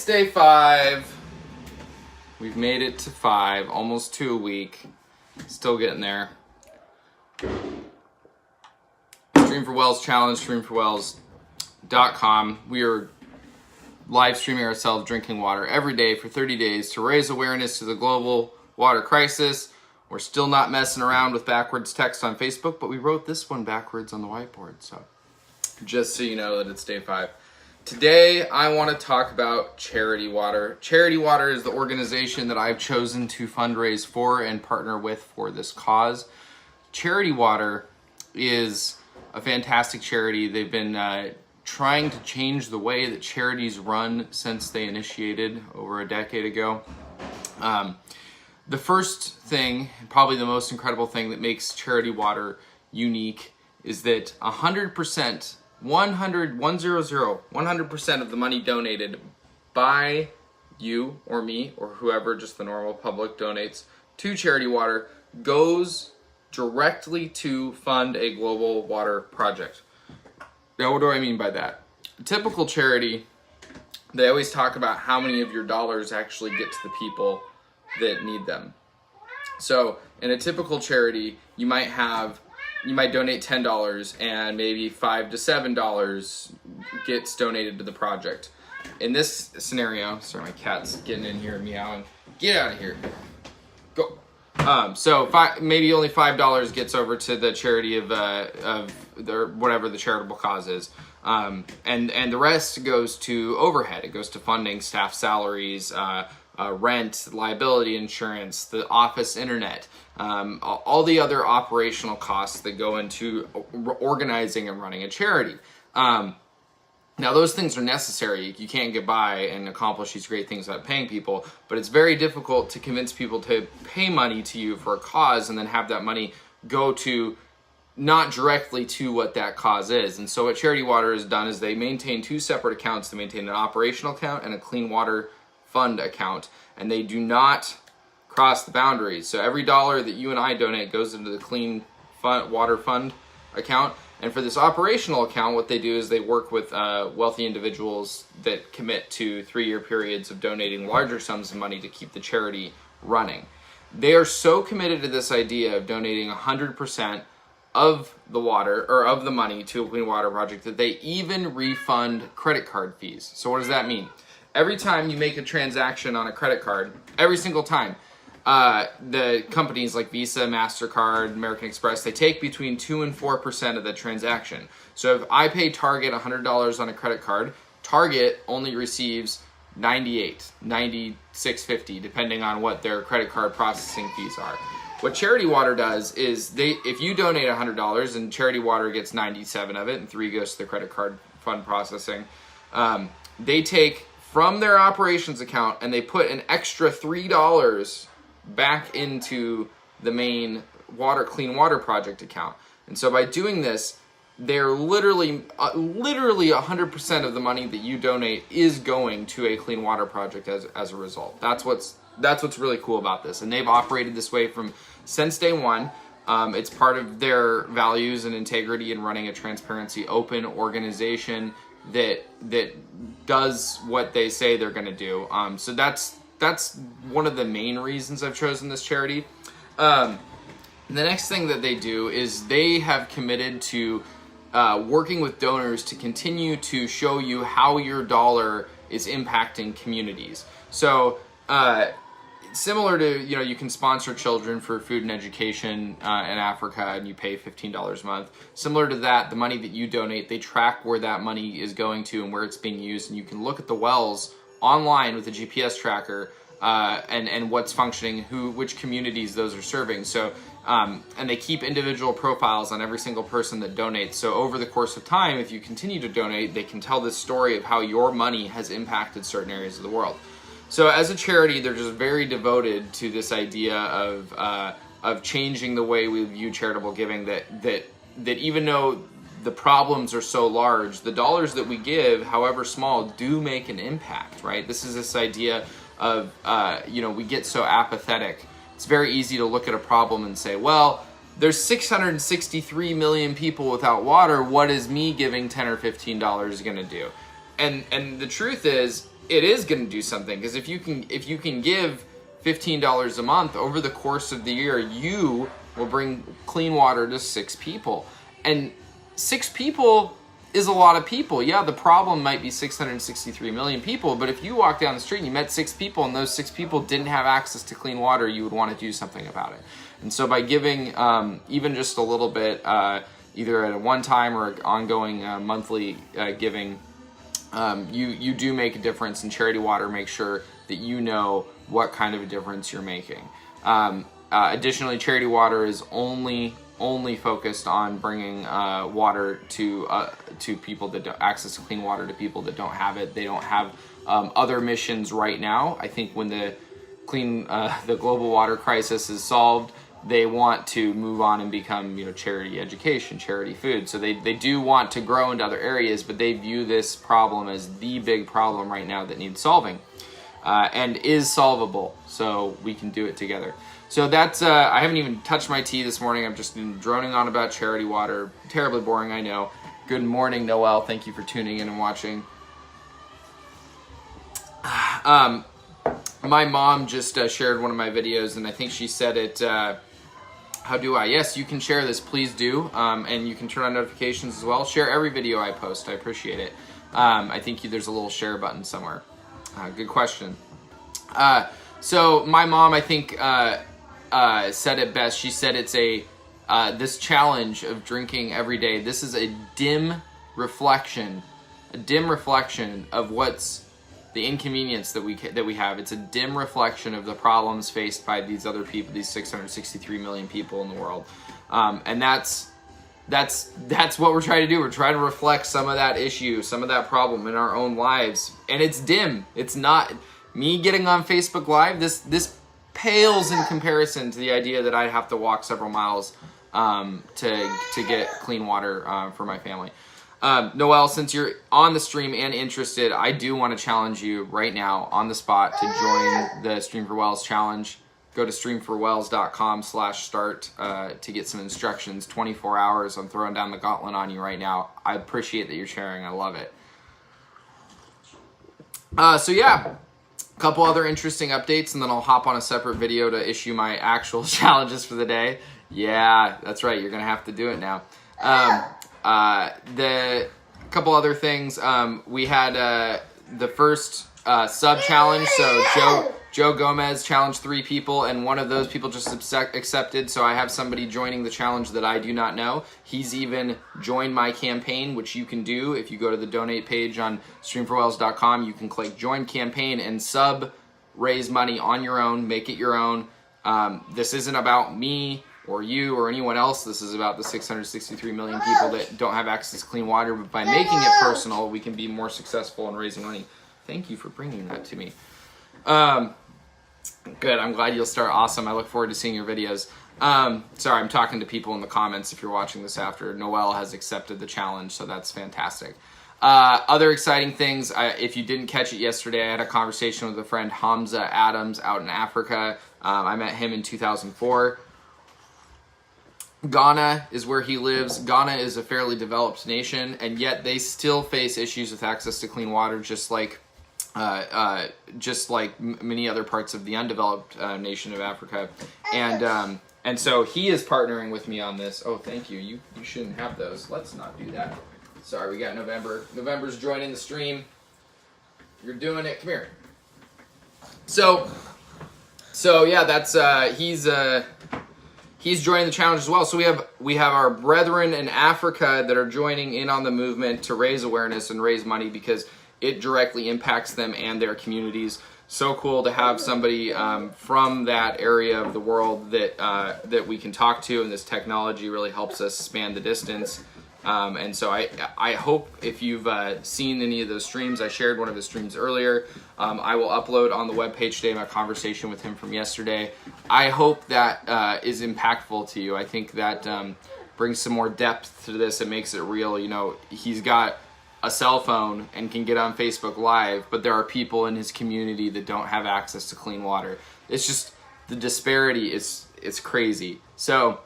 It's day 5. We've made it to 5, almost to a week. Still getting there. Stream for Wells Challenge, streamforwells.com. We are live streaming ourselves drinking water every day for 30 days to raise awareness to the global water crisis. We're still not messing around with backwards text on Facebook, but we wrote this one backwards on the whiteboard. So just so you know that it's day 5. Today, I want to talk about Charity Water. Charity Water is the organization that I've chosen to fundraise for and partner with for this cause. Charity Water is a fantastic charity. They've been trying to change the way that charities run since they initiated over a decade ago. The first thing, probably the most incredible thing that makes Charity Water unique is that 100% of the money donated by you or me or whoever, just the normal public, donates to Charity Water goes directly to fund a global water project. Now, what do I mean by that? A typical charity, they always talk about how many of your dollars actually get to the people that need them. So in a typical charity, you might donate $10 and maybe $5 to $7 gets donated to the project. In this scenario, sorry, my cat's getting in here and meowing. Get out of here. Go. Maybe only $5 gets over to the charity of whatever the charitable cause is. And the rest goes to overhead. It goes to funding staff salaries, rent, liability insurance, the office internet, all the other operational costs that go into organizing and running a charity. Now, those things are necessary. You can't get by and accomplish these great things without paying people, but it's very difficult to convince people to pay money to you for a cause and then have that money go to not directly to what that cause is. And so what Charity Water has done is they maintain 2 separate accounts. They maintain an operational account and a clean water fund account, and they do not cross the boundaries. So every dollar that you and I donate goes into the clean water fund account. And for this operational account, what they do is they work with wealthy individuals that commit to 3-year periods of donating larger sums of money to keep the charity running. They are so committed to this idea of donating 100% of the water or of the money to a clean water project that they even refund credit card fees. So what does that mean? Every time you make a transaction on a credit card, every single time, the companies like Visa, MasterCard, American Express, they take between 2 and 4% of the transaction. So if I pay Target $100 on a credit card, Target only receives $98, $96.50, depending on what their credit card processing fees are. What Charity Water does is if you donate $100 and Charity Water gets 97 of it and 3 goes to the credit card fund processing, they take from their operations account and they put an extra $3 back into the main clean water project account. And so by doing this, they're literally 100% of the money that you donate is going to a clean water project as a result. That's what's really cool about this. And they've operated this way since day one. It's part of their values and integrity in running a transparency, open organization that does what they say they're going to do. So that's one of the main reasons I've chosen this charity. The next thing that they do is they have committed to working with donors to continue to show you how your dollar is impacting communities. So similar to, you can sponsor children for food and education in Africa and you pay $15 a month. Similar to that, the money that you donate, they track where that money is going to and where it's being used. And you can look at the wells online with a GPS tracker and what's functioning, which communities those are serving. So, and they keep individual profiles on every single person that donates. So over the course of time, if you continue to donate, they can tell this story of how your money has impacted certain areas of the world. So as a charity, they're just very devoted to this idea of changing the way we view charitable giving, that even though the problems are so large, the dollars that we give, however small, do make an impact, right? This is this idea of, we get so apathetic. It's very easy to look at a problem and say, well, there's 663 million people without water. What is me giving $10 or $15 going to do? And the truth is, it is going to do something, because if you can give $15 a month over the course of the year, you will bring clean water to 6 people. And 6 people is a lot of people. Yeah, the problem might be 663 million people, but if you walk down the street and you met 6 people and those 6 people didn't have access to clean water, you would want to do something about it. And so by giving even just a little bit, either at a one-time or ongoing monthly giving, you do make a difference, and Charity Water makes sure that you know what kind of a difference you're making. Additionally, Charity Water is only focused on bringing water to people that don't access to clean water to people that don't have it. They don't have other missions right now. I think when the global water crisis is solved, they want to move on and become, charity education, charity food. So they do want to grow into other areas, but they view this problem as the big problem right now that needs solving, and is solvable. So we can do it together. So that's, I haven't even touched my tea this morning. I've just been droning on about Charity Water. Terribly boring, I know. Good morning, Noelle. Thank you for tuning in and watching. My mom just shared one of my videos, and I think she said it, how do I? Yes, you can share this, please do. And you can turn on notifications as well. Share every video I post, I appreciate it. I think there's a little share button somewhere. Good question. So my mom, I think, said it best. She said it's this challenge of drinking every day. This is a dim reflection of what's the inconvenience that we have. It's a dim reflection of the problems faced by these other people, these 663 million people in the world, and that's what we're trying to do. We're trying to reflect some of that issue, some of that problem in our own lives, and it's dim. It's not me getting on Facebook Live. This pales in comparison to the idea that I'd have to walk several miles to get clean water for my family. Noelle, since you're on the stream and interested, I do want to challenge you right now on the spot to join the Stream for Wells challenge. Go to streamforwells.com/start to get some instructions. 24 hours. I'm throwing down the gauntlet on you right now. I appreciate that you're sharing. I love it. So yeah, a couple other interesting updates, and then I'll hop on a separate video to issue my actual challenges for the day. Yeah, that's right. You're going to have to do it now. The couple other things, we had the first sub challenge. So Joe Gomez challenged 3 people, and one of those people just accepted. So I have somebody joining the challenge that I do not know. He's even joined my campaign, which you can do if you go to the donate page on streamforwells.com. You can click join campaign and raise money on your own, make it your own. This isn't about me or you or anyone else. This is about the 663 million people that don't have access to clean water. But by making it personal, we can be more successful in raising money. Thank you for bringing that to me. Good. I'm glad you'll start. Awesome. I look forward to seeing your videos. Sorry, I'm talking to people in the comments if you're watching this after. Noelle has accepted the challenge, so that's fantastic. Other exciting things, if you didn't catch it yesterday, I had a conversation with a friend, Hamza Adams, out in Africa. I met him in 2004. Ghana is where he lives. Ghana is a fairly developed nation, and yet they still face issues with access to clean water, just like many other parts of the undeveloped nation of Africa. And so he is partnering with me on this. Oh, thank you. You shouldn't have those. Let's not do that. Sorry, we got November. November's joining the stream. You're doing it. Come here. So yeah, that's he's joining the challenge as well. So we have our brethren in Africa that are joining in on the movement to raise awareness and raise money because it directly impacts them and their communities. So cool to have somebody from that area of the world that we can talk to, and this technology really helps us span the distance. And so I hope if you've seen any of those streams, I shared one of the streams earlier. I will upload on the webpage today my conversation with him from yesterday. I hope that is impactful to you. I think that brings some more depth to this. It makes it real. You know, he's got a cell phone and can get on Facebook Live, but there are people in his community that don't have access to clean water. It's just, the disparity is crazy. So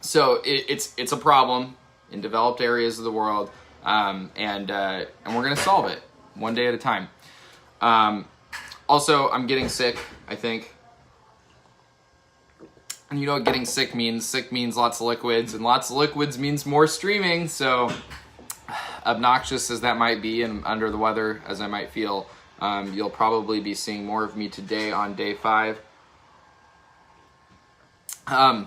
it's a problem in developed areas of the world, and we're gonna solve it one day at a time. Also, I'm getting sick, I think. And you know what getting sick means? Sick means lots of liquids, and lots of liquids means more streaming. So obnoxious as that might be and under the weather as I might feel, you'll probably be seeing more of me today on day 5. I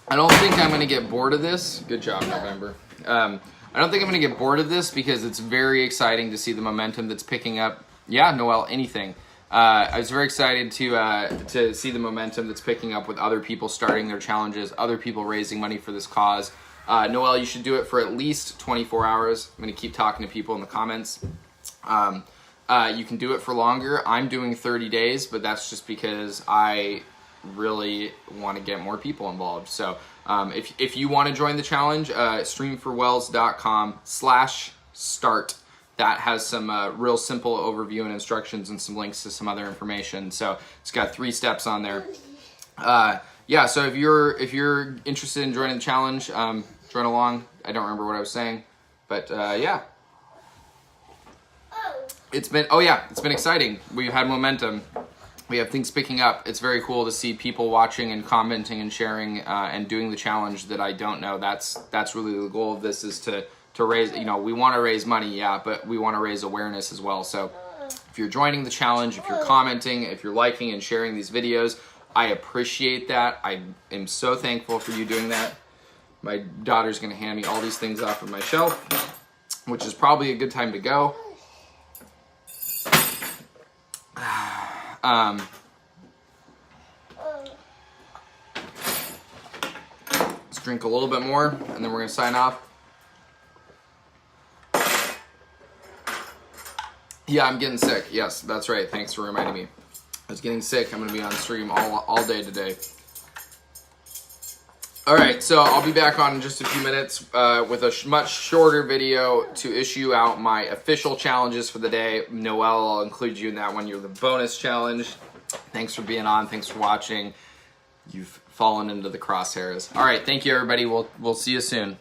don't think I'm going to get bored of this. Good job, November. I don't think I'm going to get bored of this because it's very exciting to see the momentum that's picking up. Yeah, Noel, anything. I was very excited to see the momentum that's picking up with other people starting their challenges, other people raising money for this cause. Noel, you should do it for at least 24 hours. I'm going to keep talking to people in the comments. You can do it for longer. I'm doing 30 days, but that's just because I really want to get more people involved. So if you want to join the challenge, streamforwells.com/start. That has some real simple overview and instructions and some links to some other information. So it's got 3 steps on there. Yeah, so if you're interested in joining the challenge, join along. I don't remember what I was saying, but yeah. It's been exciting. We've had momentum. We have things picking up. It's very cool to see people watching and commenting and sharing and doing the challenge that I don't know. That's really the goal of this, is to raise, we want to raise money, yeah, but we want to raise awareness as well. So if you're joining the challenge, if you're commenting, if you're liking and sharing these videos, I appreciate that. I am so thankful for you doing that. My daughter's going to hand me all these things off of my shelf, which is probably a good time to go. Let's drink a little bit more, and then we're going to sign off. Yeah, I'm getting sick. Yes, that's right. Thanks for reminding me. I was getting sick. I'm going to be on stream all day today. All right, so I'll be back on in just a few minutes with a much shorter video to issue out my official challenges for the day. Noel, I'll include you in that one. You're the bonus challenge. Thanks for being on. Thanks for watching. You've fallen into the crosshairs. All right, thank you, everybody. We'll see you soon.